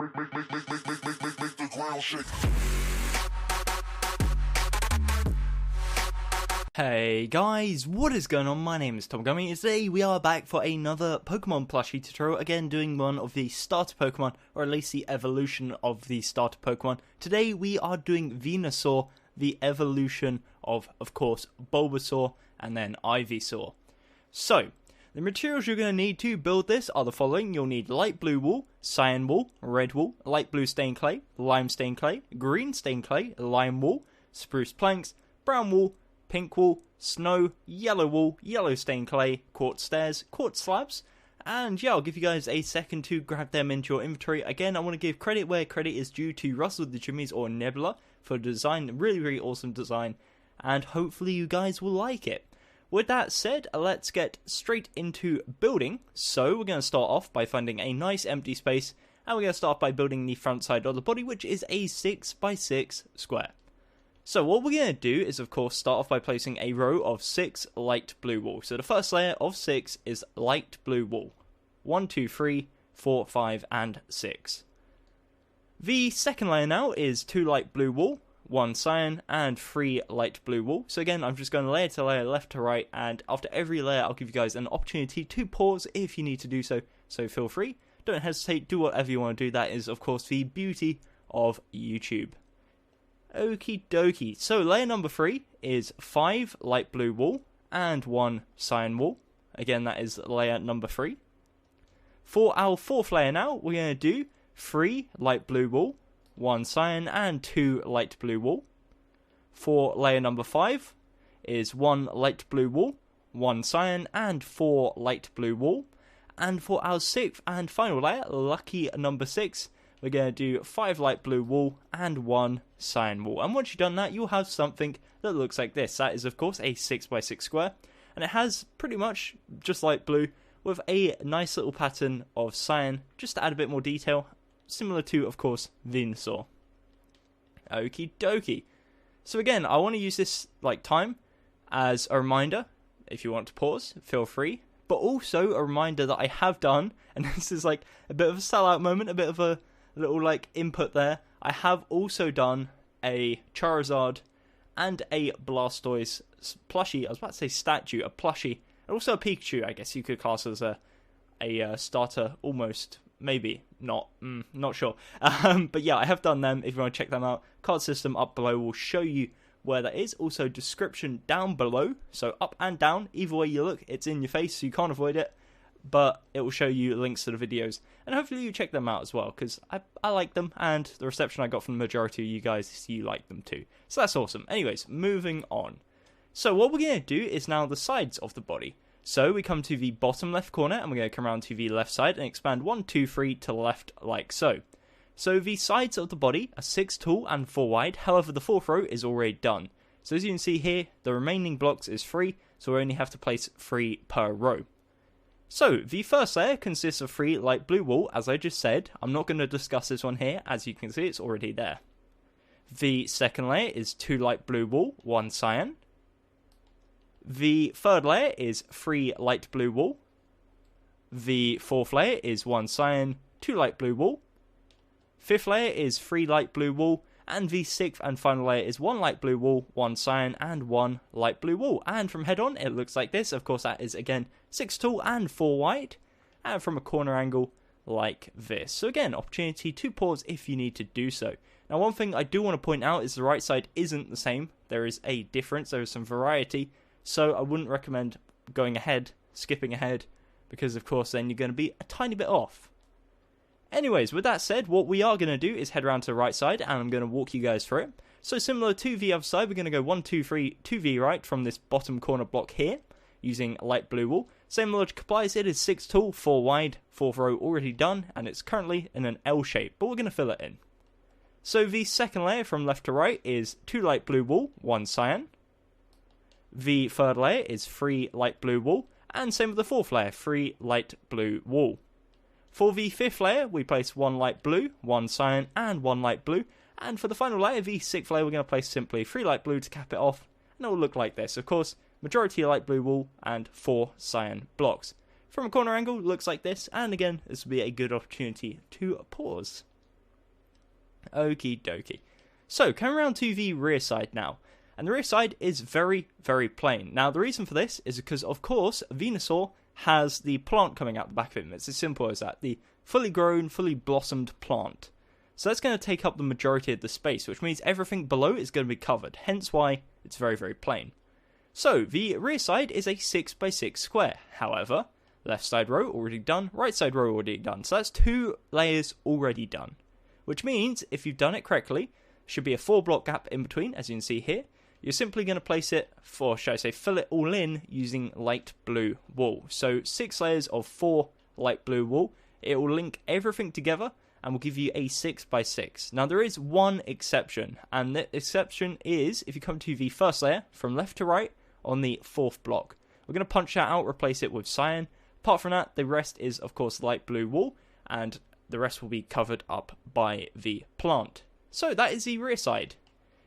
the ground shake. Hey guys, what is going on? My name is Gummy, and today we are back for another Pokemon plushie tutorial, again doing one of the starter Pokemon, or at least the evolution of the starter Pokemon. Today we are doing Venusaur, the evolution of course, Bulbasaur, and then Ivysaur. So, the materials you're going to need to build this are the following. You'll need light blue wool, cyan wool, red wool, light blue stained clay, lime stained clay, green stained clay, lime wool, spruce planks, brown wool, pink wool, snow, yellow stained clay, quartz stairs, quartz slabs, and yeah, I'll give you guys a second to grab them into your inventory. Again, I want to give credit where credit is due to RustledDaJimmies or Nebula for the design, really awesome design, and hopefully you guys will like it. With that said, let's get straight into building. So we're going to start off by finding a nice empty space, and we're going to start by building the front side of the body, which is a 6x6 square. So what we're going to do is, of course, start off by placing a row of 6 light blue wool. So the first layer of 6 is light blue wool. 1, 2, 3, 4, 5, and 6. The second layer now is 2 light blue wool, 1 cyan, and 3 light blue wool. So again, I'm just going layer to layer, left to right, and after every layer, I'll give you guys an opportunity to pause if you need to do so. So feel free. Don't hesitate. Do whatever you want to do. That is, of course, the beauty of YouTube. Okie dokie. So layer number 3 is 5 light blue wool and 1 cyan wool. Again, that is layer number 3. For our fourth layer now, we're going to do 3 light blue wool, 1 cyan, and 2 light blue wool. For layer number 5 is 1 light blue wool, 1 cyan, and 4 light blue wool. And for our sixth and final layer, lucky number 6, we're going to do 5 light blue wool and 1 cyan wool. And once you've done that, you'll have something that looks like this. That is, of course, a 6x6 square. And it has pretty much just light blue with a nice little pattern of cyan, just to add a bit more detail, similar to, of course, Venusaur. Okie dokie. So again, I want to use this time as a reminder. If you want to pause, feel free. But also a reminder that I have done, and this is like a bit of a sellout moment, a bit of a little input there. I have also done a Charizard and a Blastoise plushie. I was about to say statue, a plushie, and also a Pikachu. I guess you could class as a starter, almost, maybe not sure. But yeah, I have done them. If you want to check them out, card system up below will show you where that is. Also description down below, so up and down, either way you look, it's in your face, so you can't avoid it. But it will show you links to the videos, and hopefully you check them out as well, because I like them, and the reception I got from the majority of you guys, you like them too. So that's awesome. Anyways, moving on. So what we're going to do is now the sides of the body. So we come to the bottom left corner, and we're going to come around to the left side and expand 1, 2, 3 to the left, like so. So the sides of the body are 6 tall and 4 wide, however the fourth row is already done. So as you can see here, the remaining blocks is 3, so we only have to place 3 per row. So, the first layer consists of 3 light blue wool, as I just said. I'm not going to discuss this one here, as you can see it's already there. The second layer is 2 light blue wool, 1 cyan. The third layer is 3 light blue wool. The fourth layer is 1 cyan, 2 light blue wool. Fifth layer is 3 light blue wool. And the sixth and final layer is 1 light blue wool, 1 cyan, and 1 light blue wool. And from head on, it looks like this. Of course, that is, again, 6 tall and 4 wide. And from a corner angle, like this. So again, opportunity to pause if you need to do so. Now, one thing I do want to point out is the right side isn't the same. There is a difference. There is some variety. So I wouldn't recommend going ahead, skipping ahead, because, of course, then you're going to be a tiny bit off. Anyways, with that said, what we are going to do is head around to the right side, and I'm going to walk you guys through it. So similar to the other side, we're going to go 1, 2, 3 to the right from this bottom corner block here, using light blue wool. Same logic applies, it is 6 tall, 4 wide, 4th row already done, and it's currently in an L shape, but we're going to fill it in. So the second layer from left to right is 2 light blue wool, 1 cyan. The third layer is 3 light blue wool, and same with the fourth layer, 3 light blue wool. For the fifth layer, we place 1 light blue, 1 cyan, and 1 light blue. And for the final layer, the sixth layer, we're going to place simply 3 light blue to cap it off. And it will look like this. Of course, majority light blue wool and 4 cyan blocks. From a corner angle, it looks like this. And again, this will be a good opportunity to pause. Okie dokie. So, coming around to the rear side now. And the rear side is very, very plain. Now, the reason for this is because, of course, Venusaur has the plant coming out the back of him. It's as simple as that. The fully grown, fully blossomed plant. So that's going to take up the majority of the space, which means everything below is going to be covered. Hence why it's very, very plain. So, the rear side is a 6x6 square. However, left side row already done, right side row already done. So that's 2 layers already done. Which means, if you've done it correctly, should be a 4 block gap in between, as you can see here. You're simply going to place it, for, should I say, fill it all in using light blue wool. So 6 layers of 4 light blue wool. It will link everything together and will give you a 6x6. Now there is one exception, and the exception is if you come to the first layer from left to right on the 4th block. We're going to punch that out, replace it with cyan. Apart from that, the rest is of course light blue wool, and the rest will be covered up by the plant. So that is the rear side.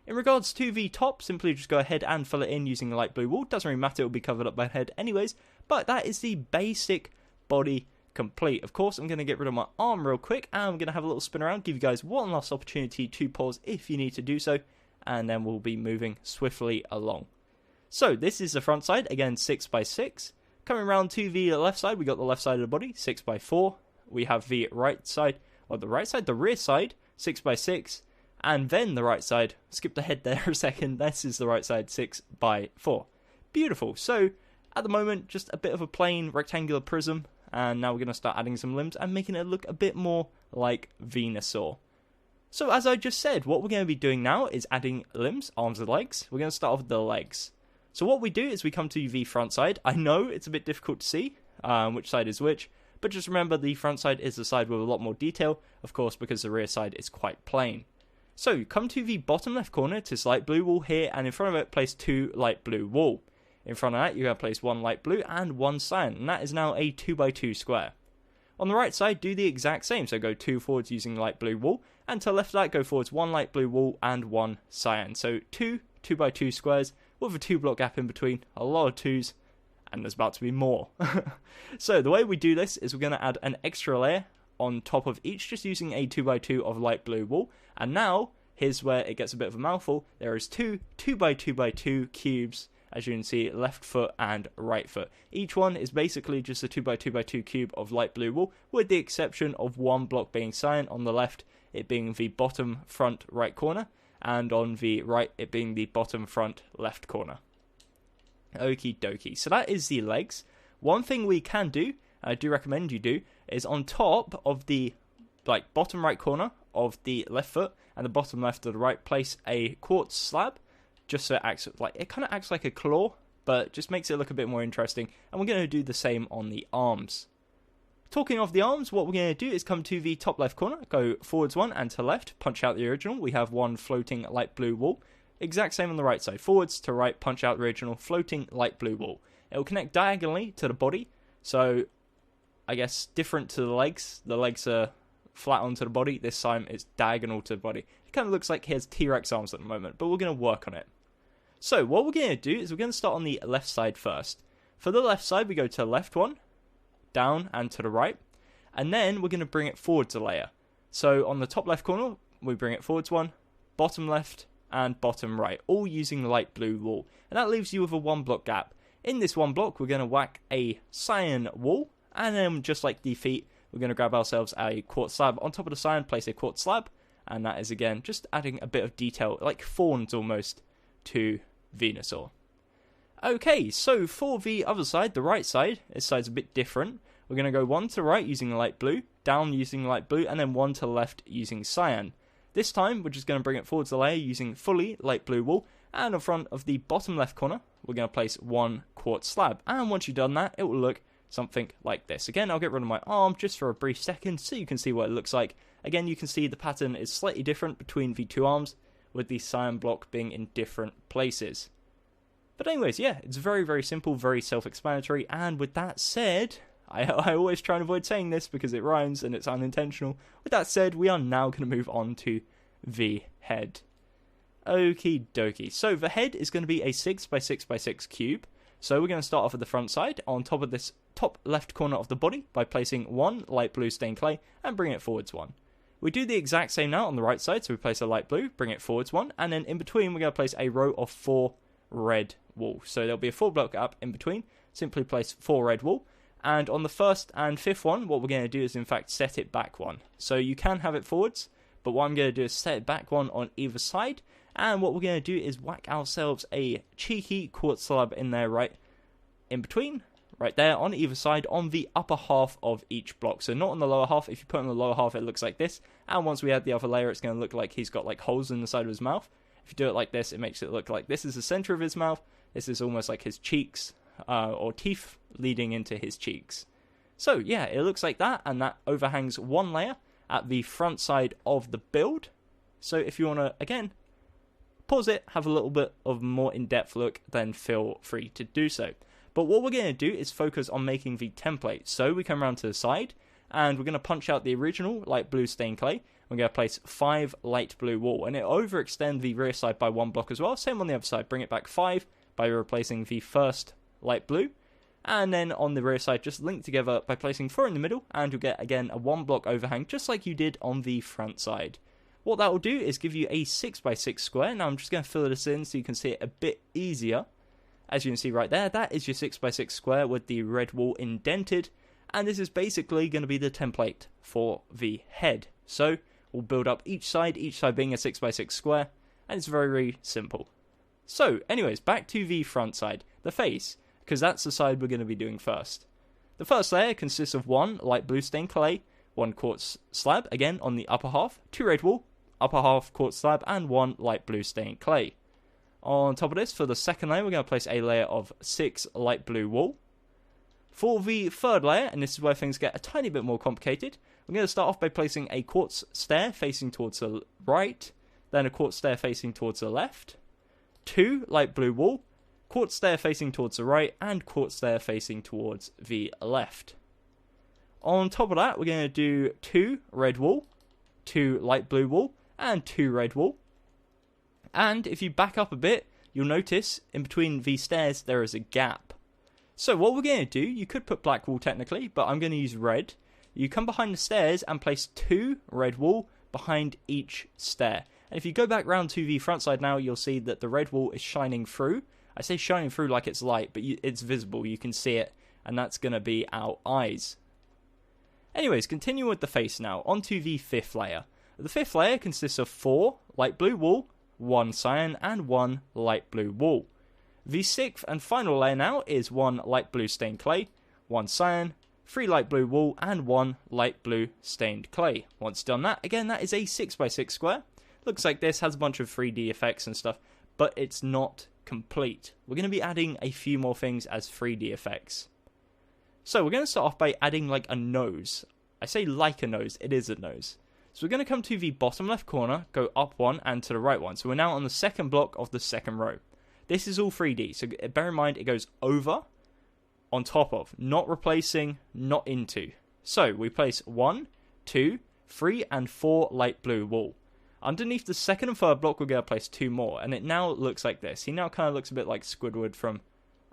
In regards to the top, simply just go ahead and fill it in using light blue wool. Doesn't really matter, it will be covered up by the head anyways. But that is the basic body complete. Of course, I'm going to get rid of my arm real quick, and I'm going to have a little spin around, give you guys one last opportunity to pause if you need to do so, and then we'll be moving swiftly along. So this is the front side, again 6x6. Coming around to the left side, we got the left side of the body, 6x4. We have the right side, or the rear side, 6x6. And then the right side, skip ahead there a second, this is the right side, 6x4. Beautiful. So, at the moment, just a bit of a plain rectangular prism, and now we're going to start adding some limbs and making it look a bit more like Venusaur. So, as I just said, what we're going to be doing now is adding limbs, arms and legs. We're going to start off with the legs. So what we do is we come to the front side. I know it's a bit difficult to see which side is which, but just remember the front side is the side with a lot more detail, of course, because the rear side is quite plain. So, come to the bottom left corner, it is light blue wool here, and in front of it, place 2 light blue wool. In front of that, you're going to place 1 light blue and 1 cyan, and that is now a 2x2 square. On the right side, do the exact same, so go 2 forwards using light blue wool, and to the left of that, go forwards 1 light blue wool and 1 cyan. So, 2 2x2 squares with a 2 block gap in between, a lot of 2s, and there's about to be more. So, the way we do this is we're going to add an extra layer on top of each, just using a 2x2 of light blue wool. And now, here's where it gets a bit of a mouthful. There is 2 2x2x2 cubes, as you can see, left foot and right foot. Each one is basically just a 2x2x2 cube of light blue wool, with the exception of 1 block being cyan on the left, it being the bottom front right corner, and on the right, it being the bottom front left corner. Okie dokie. So that is the legs. One thing we can do, and I do recommend you do, is on top of the bottom right corner of the left foot and the bottom left of the right, place a quartz slab, just so it acts like, it kind of acts like a claw, but just makes it look a bit more interesting. And we're going to do the same on the arms. Talking of the arms, what we're going to do is come to the top left corner, go forwards 1 and to left, punch out the original. We have 1 floating light blue wool. Exact same on the right side, forwards to right, punch out the original floating light blue wool. It will connect diagonally to the body, so I guess different to the legs. The legs are flat onto the body, this time it's diagonal to the body. It kind of looks like he has T-Rex arms at the moment, but we're going to work on it. So what we're going to do is we're going to start on the left side first. For the left side, we go to the left one, down and to the right, and then we're going to bring it forwards a layer. So on the top left corner, we bring it forwards 1, bottom left and bottom right, all using light blue wool. And that leaves you with a 1 block gap. In this 1 block, we're going to whack a cyan wool, and then just like the feet, we're going to grab ourselves a quartz slab. On top of the cyan, place a quartz slab, and that is again just adding a bit of detail, like fawns almost, to Venusaur. Okay, so for the other side, the right side, this side's a bit different. We're going to go 1 to the right using light blue, down using light blue, and then 1 to the left using cyan. This time, we're just going to bring it forwards a layer using fully light blue wool, and in front of the bottom left corner, we're going to place 1 quartz slab. And once you've done that, it will look something like this. Again, I'll get rid of my arm just for a brief second so you can see what it looks like. Again, you can see the pattern is slightly different between the 2 arms, with the cyan block being in different places. But anyways, yeah, it's very, very simple, very self-explanatory, and with that said, I always try and avoid saying this because it rhymes and it's unintentional. With that said, we are now going to move on to the head. Okie dokie. So the head is going to be a 6x6x6 cube. So we're going to start off at the front side, on top of this top left corner of the body, by placing 1 light blue stained clay and bring it forwards 1. We do the exact same now on the right side, so we place a light blue, bring it forwards one, and then in between we're going to place a row of 4 red wool. So there'll be a 4 block gap in between, simply place 4 red wool, and on the first and fifth one, what we're going to do is in fact set it back one. So you can have it forwards, but what I'm going to do is set it back one on either side, and what we're going to do is whack ourselves a cheeky quartz slab in there right in between, right there on either side on the upper half of each block. So not on the lower half. If you put on the lower half, it looks like this. And once we add the other layer, it's going to look like he's got like holes in the side of his mouth. If you do it like this, it makes it look like this is the center of his mouth. This is almost like his cheeks or teeth leading into his cheeks. So yeah, it looks like that, and that overhangs one layer at the front side of the build. So if you want to, again, pause it, have a little bit of more in-depth look, then feel free to do so. But what we're going to do is focus on making the template. So we come around to the side, and we're going to punch out the original light blue stained clay. We're going to place 5 light blue wool, and it overextend the rear side by 1 block as well. Same on the other side, bring it back 5 by replacing the first light blue. And then on the rear side, just link together by placing 4 in the middle, and you'll get, again, a 1 block overhang, just like you did on the front side. What that will do is give you a 6x6 square. Now I'm just going to fill this in so you can see it a bit easier. As you can see right there, that is your 6x6 square with the red wool indented. And this is basically going to be the template for the head. So we'll build up each side being a 6x6 square. And it's very, very simple. So anyways, back to the front side, the face, because that's the side we're going to be doing first. The first layer consists of 1 light blue stained clay, 1 quartz slab, again on the upper half, 2 red wool, upper half quartz slab, and 1 light blue stained clay. On top of this, for the second layer, we're going to place a layer of 6 light blue wool. For the third layer, and this is where things get a tiny bit more complicated, we're going to start off by placing a quartz stair facing towards the right, then a quartz stair facing towards the left, 2 light blue wool, quartz stair facing towards the right, and quartz stair facing towards the left. On top of that, we're going to do 2 red wool, 2 light blue wool, and 2 red wool. And if you back up a bit, you'll notice in between these stairs there is a gap. So what we're going to do, you could put black wool technically, but I'm going to use red. You come behind the stairs and place 2 red wool behind each stair. And if you go back round to the front side now, you'll see that the red wool is shining through. I say shining through like it's light, but it's visible, you can see it, and that's going to be our eyes. Anyways, continue with the face now, onto the 5th layer. The 5th layer consists of 4 light blue wool, 1 cyan, and 1 light blue wool. The 6th and final layer now is 1 light blue stained clay, 1 cyan, 3 light blue wool, and 1 light blue stained clay. Once done that, again, that is a 6x6 square. Looks like this, has a bunch of 3D effects and stuff, but it's not complete. We're going to be adding a few more things as 3D effects. So we're going to start off by adding like a nose. I say like a nose, it is a nose. So we're going to come to the bottom left corner, go up 1 and to the right 1. So we're now on the second block of the second row. This is all 3D, so bear in mind it goes over, on top of, not replacing, not into. So we place 1, 2, 3 and 4 light blue wool. Underneath the second and third block we're going to place 2 more, and it now looks like this. He now kind of looks a bit like Squidward from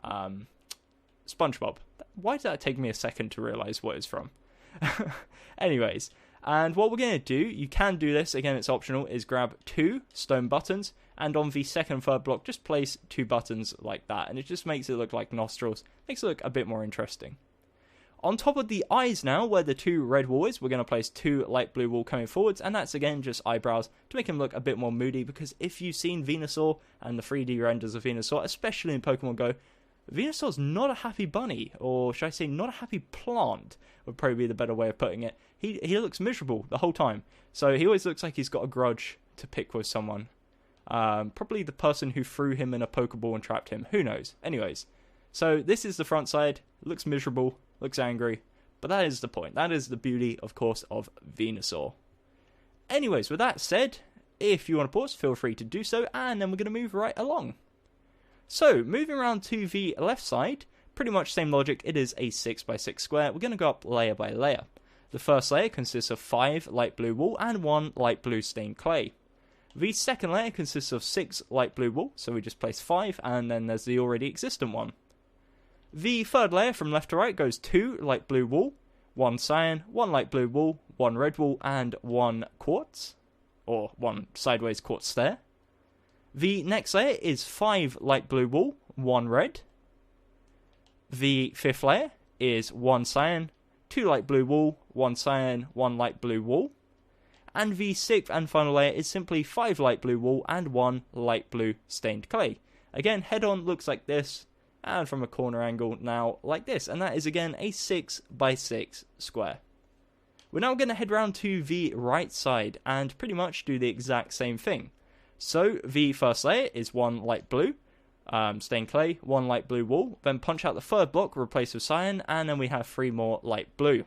SpongeBob. Why did that take me a second to realise what it's from? Anyways, and what we're going to do, you can do this, again it's optional, is grab 2 stone buttons, and on the second and third block just place 2 buttons like that, and it just makes it look like nostrils, makes it look a bit more interesting. On top of the eyes now, where the 2 red wool is, we're going to place 2 light blue wool coming forwards, and that's again just eyebrows to make him look a bit more moody, because if you've seen Venusaur and the 3D renders of Venusaur, especially in Pokemon Go, Venusaur's not a happy bunny, or should I say not a happy plant, would probably be the better way of putting it. He looks miserable the whole time, so he always looks like he's got a grudge to pick with someone. Probably the person who threw him in a Pokeball and trapped him, who knows. Anyways, so this is the front side, looks miserable, looks angry, but that is the point. That is the beauty, of course, of Venusaur. Anyways, with that said, if you want to pause, feel free to do so, and then we're going to move right along. So, moving around to the left side, pretty much same logic, it is a 6x6 square. We're going to go up layer by layer. The first layer consists of 5 light blue wool and 1 light blue stained clay. The second layer consists of 6 light blue wool, so we just place 5, and then there's the already existent one. The third layer from left to right goes 2 light blue wool, 1 cyan, 1 light blue wool, one red wool, and one quartz, or one sideways quartz stair. The next layer is 5 light blue wool, 1 red. The 5th layer is 1 cyan, 2 light blue wool, 1 cyan, 1 light blue wool. And the 6th and final layer is simply 5 light blue wool and 1 light blue stained clay. Again, head on looks like this, and from a corner angle now like this. And that is again a 6 by 6 square. We're now going to head round to the right side and pretty much do the exact same thing. So the first layer is 1 light blue stained clay, 1 light blue wool. Then punch out the third block, replace with cyan, and then we have 3 more light blue.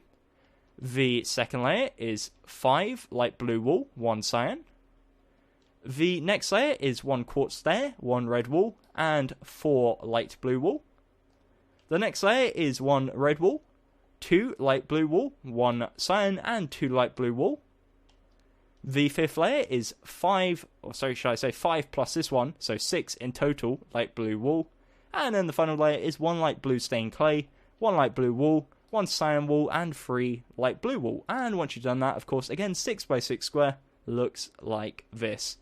The second layer is 5 light blue wool, 1 cyan. The next layer is 1 quartz stair, 1 red wool, and 4 light blue wool. The next layer is 1 red wool, 2 light blue wool, 1 cyan, and 2 light blue wool. The 5th layer is 5 plus this one, so 6 in total light blue wool. And then the final layer is 1 light blue stained clay, 1 light blue wool, 1 cyan wool, and 3 light blue wool. And once you've done that, of course, again, 6 by 6 square looks like this.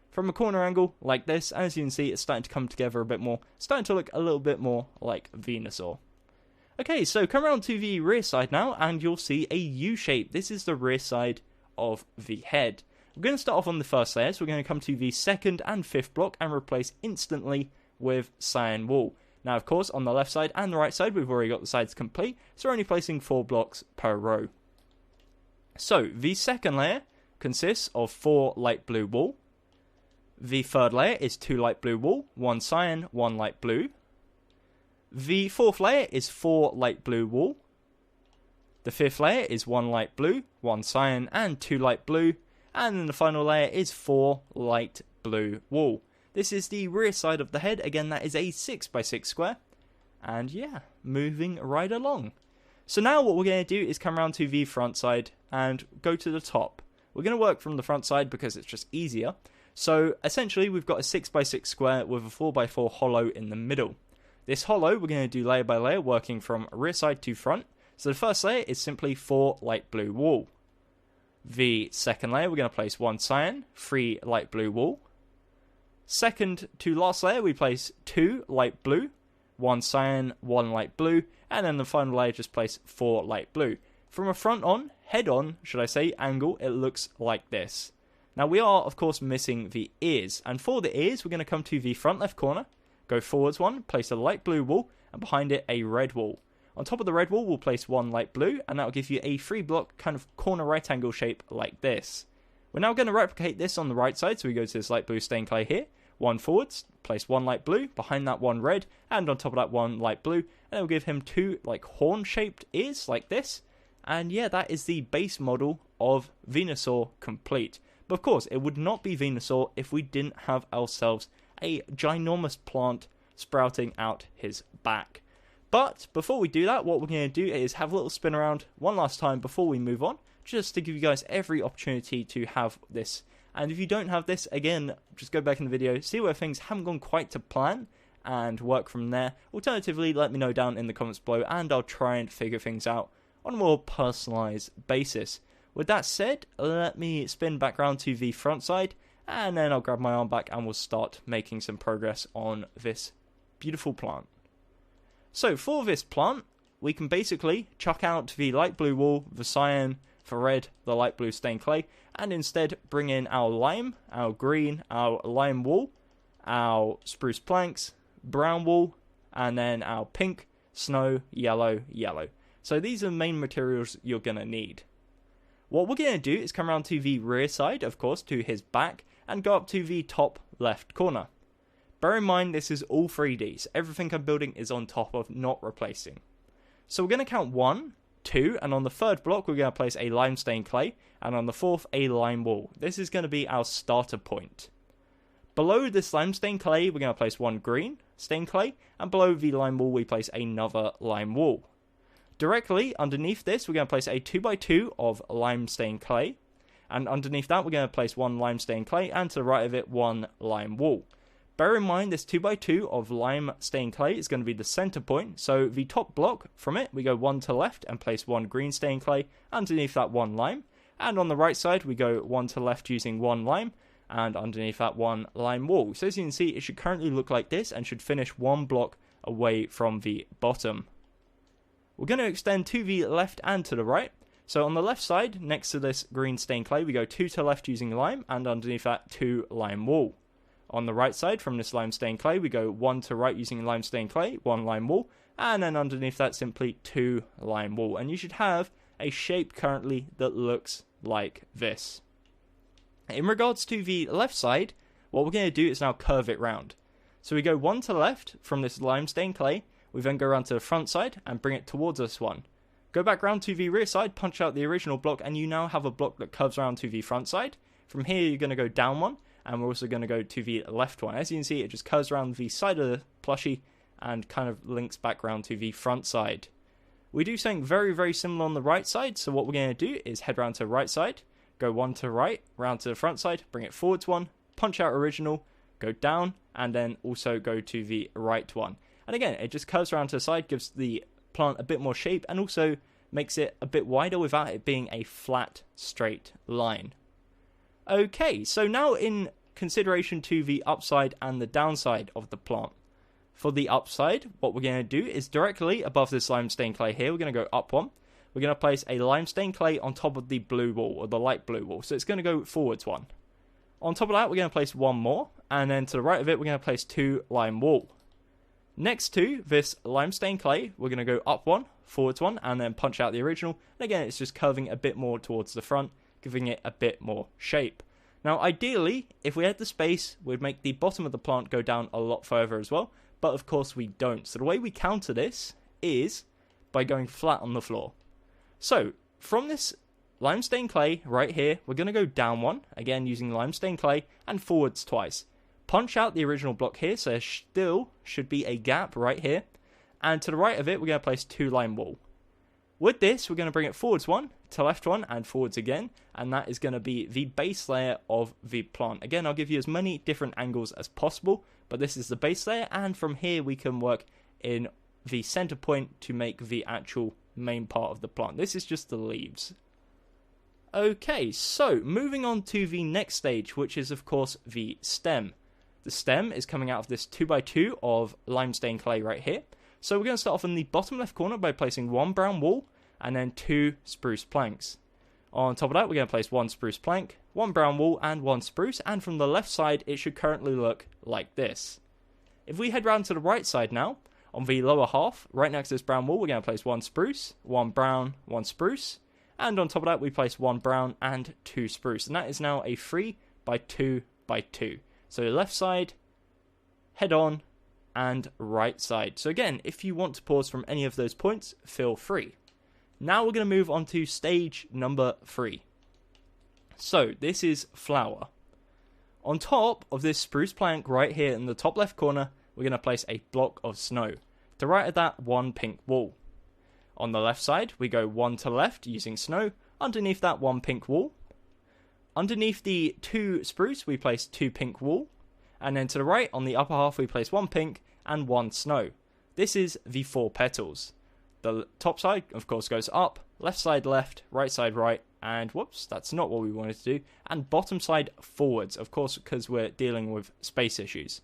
From a corner angle, like this, as you can see, it's starting to come together a bit more, starting to look a little bit more like Venusaur. Okay, so come around to the rear side now, and you'll see a U shape. This is the rear side of the head. We're going to start off on the first layer, so we're going to come to the 2nd and 5th block and replace instantly with cyan wool. Now, of course, on the left side and the right side, we've already got the sides complete, so we're only placing 4 blocks per row. So, the second layer consists of 4 light blue wool. The third layer is 2 light blue wool, 1 cyan, 1 light blue. The 4th layer is 4 light blue wool. The 5th layer is 1 light blue, 1 cyan, and 2 light blue. And then the final layer is 4 light blue wool. This is the rear side of the head. Again, that is a 6 by 6 square. And yeah, moving right along. So now what we're going to do is come around to the front side and go to the top. We're going to work from the front side because it's just easier. So essentially, we've got a 6 by 6 square with a 4 by 4 hollow in the middle. This hollow, we're going to do layer by layer, working from rear side to front. So the first layer is simply 4 light blue wool. The second layer, we're going to place 1 cyan, 3 light blue wool. Second to last layer, we place 2 light blue, 1 cyan, 1 light blue, and then the final layer, just place 4 light blue. From a front on, head on, should I say, angle, it looks like this. Now we are, of course, missing the ears, and for the ears, we're going to come to the front left corner, go forwards 1, place a light blue wool, and behind it a red wool. On top of the red wool, we'll place 1 light blue, and that will give you a 3 block kind of corner right angle shape like this. We're now going to replicate this on the right side, so we go to this light blue stained clay here, 1 forwards, place 1 light blue, behind that 1 red, and on top of that 1 light blue, and it will give him 2 like horn shaped ears like this. And yeah, that is the base model of Venusaur complete. But of course, it would not be Venusaur if we didn't have ourselves a ginormous plant sprouting out his back. But before we do that, what we're going to do is have a little spin around one last time before we move on, just to give you guys every opportunity to have this. And if you don't have this, again, just go back in the video, see where things haven't gone quite to plan, and work from there. Alternatively, let me know down in the comments below, and I'll try and figure things out on a more personalised basis. With that said, let me spin back around to the front side, and then I'll grab my arm back and we'll start making some progress on this beautiful plant. So for this plant, we can basically chuck out the light blue wool, the cyan, the red, the light blue stained clay, and instead bring in our lime, our green, our lime wool, our spruce planks, brown wool, and then our pink, snow, yellow, yellow. So these are the main materials you're going to need. What we're going to do is come around to the rear side, of course, to his back, and go up to the top left corner. Bear in mind, this is all 3D, so everything I'm building is on top of, not replacing. So we're going to count 1, 2, and on the third block, we're going to place a lime stained clay, and on the fourth, a lime wool. This is going to be our starter point. Below this lime stained clay, we're going to place 1 green stained clay, and below the lime wool, we place another lime wool. Directly underneath this, we're going to place a 2x2 of lime stained clay, and underneath that, we're going to place 1 lime stained clay, and to the right of it, 1 lime wool. Bear in mind, this 2x2 of lime stained clay is going to be the center point, so the top block from it, we go 1 to left and place 1 green stained clay, underneath that 1 lime, And on the right side, we go 1 to the left using 1 lime, and underneath that 1 lime wall. So as you can see, it should currently look like this and should finish 1 block away from the bottom. We're going to extend to the left and to the right. So on the left side, next to this green stained clay, we go 2 to the left using lime, and underneath that 2 lime wall. On the right side, from this lime stained clay, we go 1 to right using lime stained clay, 1 lime wall, and then underneath that simply 2 lime wall. And you should have a shape currently that looks like this. In regards to the left side, what we're going to do is now curve it round. So we go 1 to the left from this lime stained clay, we then go around to the front side and bring it towards this one. Go back round to the rear side, punch out the original block, and you now have a block that curves around to the front side. From here you're going to go down 1, and we're also going to go to the left one. As you can see, it just curves around the side of the plushie and kind of links back round to the front side. We do something very, very similar on the right side, so what we're going to do is head round to the right side, go 1 to right, round to the front side, bring it forwards 1, punch out original, go down, and then also go to the right one. And again, it just curves around to the side, gives the plant a bit more shape, and also makes it a bit wider without it being a flat, straight line. Okay, so now in consideration to the upside and the downside of the plant. For the upside, what we're going to do is directly above this lime stained clay here, we're going to go up 1. We're going to place a lime stained clay on top of the blue wall, or the light blue wall, so it's going to go forwards 1. On top of that, we're going to place 1 more, and then to the right of it, we're going to place 2 lime wall. Next to this lime stained clay, we're going to go up 1, forwards 1, and then punch out the original. And again, it's just curving a bit more towards the front, giving it a bit more shape. Now, ideally, if we had the space, we'd make the bottom of the plant go down a lot further as well. But of course we don't. So the way we counter this is by going flat on the floor. So from this lime stained clay right here, we're going to go down 1, again using lime stained clay, and forwards twice. Punch out the original block here, so there still should be a gap right here. And to the right of it, we're going to place 2 lime wall. With this, we're going to bring it forwards 1, to left 1, and forwards again. And that is going to be the base layer of the plant. Again, I'll give you as many different angles as possible, but this is the base layer. And from here, we can work in the center point to make the actual main part of the plant. This is just the leaves. Okay, so moving on to the next stage, which is, of course, the stem. The stem is coming out of this 2x2 of lime stained clay right here. So we're going to start off in the bottom left corner by placing 1 brown wool and then 2 spruce planks. On top of that, we're going to place 1 spruce plank, 1 brown wool, and 1 spruce. And from the left side, it should currently look like this. If we head round to the right side now, on the lower half, right next to this brown wool, we're going to place 1 spruce, 1 brown, 1 spruce. And on top of that, we place 1 brown and 2 spruce. And that is now a 3x2x2. So left side, head on, and right side. So again, if you want to pause from any of those points, feel free. Now we're going to move on to stage number 3. So this is flower. On top of this spruce plank right here in the top left corner, we're going to place a block of snow. To the right of that, 1 pink wool. On the left side, we go 1 to the left using snow. Underneath that, 1 pink wool. Underneath the 2 spruce, we place 2 pink wool. And then to the right, on the upper half, we place 1 pink and 1 snow. This is the 4 petals. The top side, of course, goes up, left side left, right side right, and whoops, that's not what we wanted to do. And bottom side forwards, of course, because we're dealing with space issues.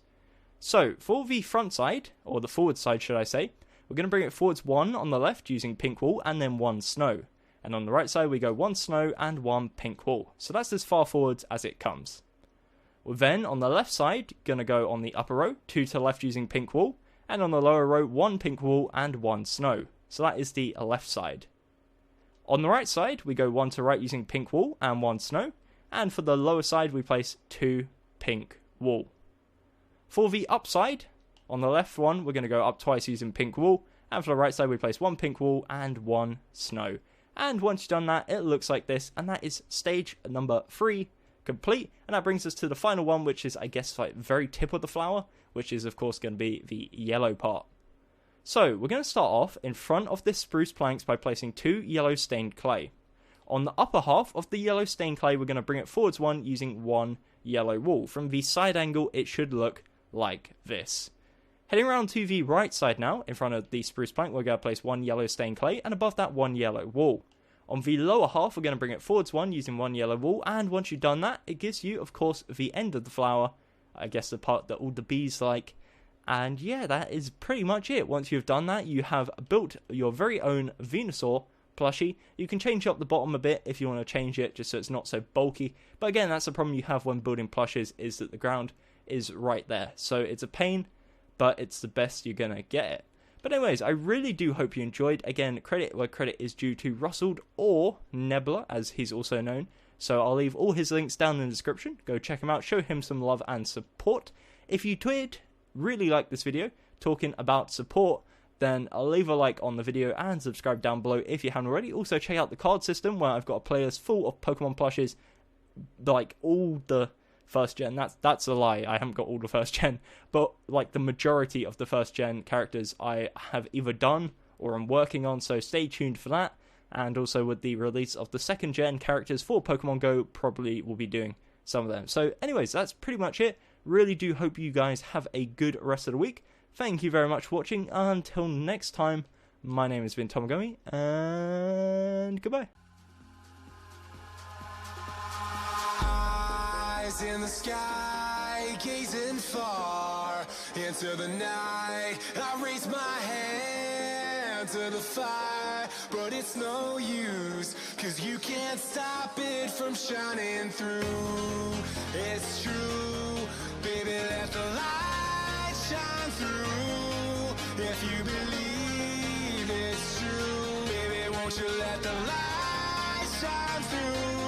So, for the front side, or the forward side, should I say, we're going to bring it forwards 1 on the left using pink wool, and then 1 snow. And on the right side, we go 1 snow and 1 pink wool. So that's as far forwards as it comes. We're then, on the left side, going to go on the upper row, 2 to the left using pink wool, and on the lower row, 1 pink wool and 1 snow. So that is the left side. On the right side, we go 1 to right using pink wool and 1 snow, and for the lower side, we place 2 pink wool. For the upside, on the left one, we're going to go up twice using pink wool, and for the right side, we place 1 pink wool and 1 snow. And once you've done that, it looks like this, and that is stage number 3 complete. And that brings us to the final one, which is, I guess, like very tip of the flower, which is, of course, going to be the yellow part. So, we're going to start off in front of this spruce planks by placing 2 yellow stained clay. On the upper half of the yellow stained clay, we're going to bring it forwards 1 using 1 yellow wool. From the side angle, it should look like this. Heading around to the right side now, in front of the spruce plank, we're going to place 1 yellow stained clay, and above that 1 yellow wool. On the lower half, we're going to bring it forwards 1 using 1 yellow wool, and once you've done that, it gives you, of course, the end of the flower, I guess the part that all the bees like, and yeah, that is pretty much it. Once you've done that, you have built your very own Venusaur plushie. You can change up the bottom a bit if you want to change it, just so it's not so bulky, but again, that's the problem you have when building plushes, is that the ground is right there, so it's a pain, but it's the best you're going to get it. But anyways, I really do hope you enjoyed. Again, credit where credit is due to Rustled, or Nebula, as he's also known. So I'll leave all his links down in the description. Go check him out, show him some love and support. If you did really like this video, talking about support, then I'll leave a like on the video and subscribe down below if you haven't already. Also check out the card system, where I've got a playlist full of Pokemon plushes, like all the first gen. That's a lie, I haven't got all the first gen, but like the majority of the first gen characters I have either done or I'm working on, so stay tuned for that. And also with the release of the second gen characters for Pokemon Go, probably will be doing some of them. So anyways, that's pretty much it. Really do hope you guys have a good rest of the week. Thank you very much for watching. Until next time, my name has been Tom Gummy, and goodbye. In the sky, gazing far into the night, I raise my hand to the fire, but it's no use, 'cause you can't stop it from shining through. It's true, baby, let the light shine through. If you believe it's true, baby, won't you let the light shine through.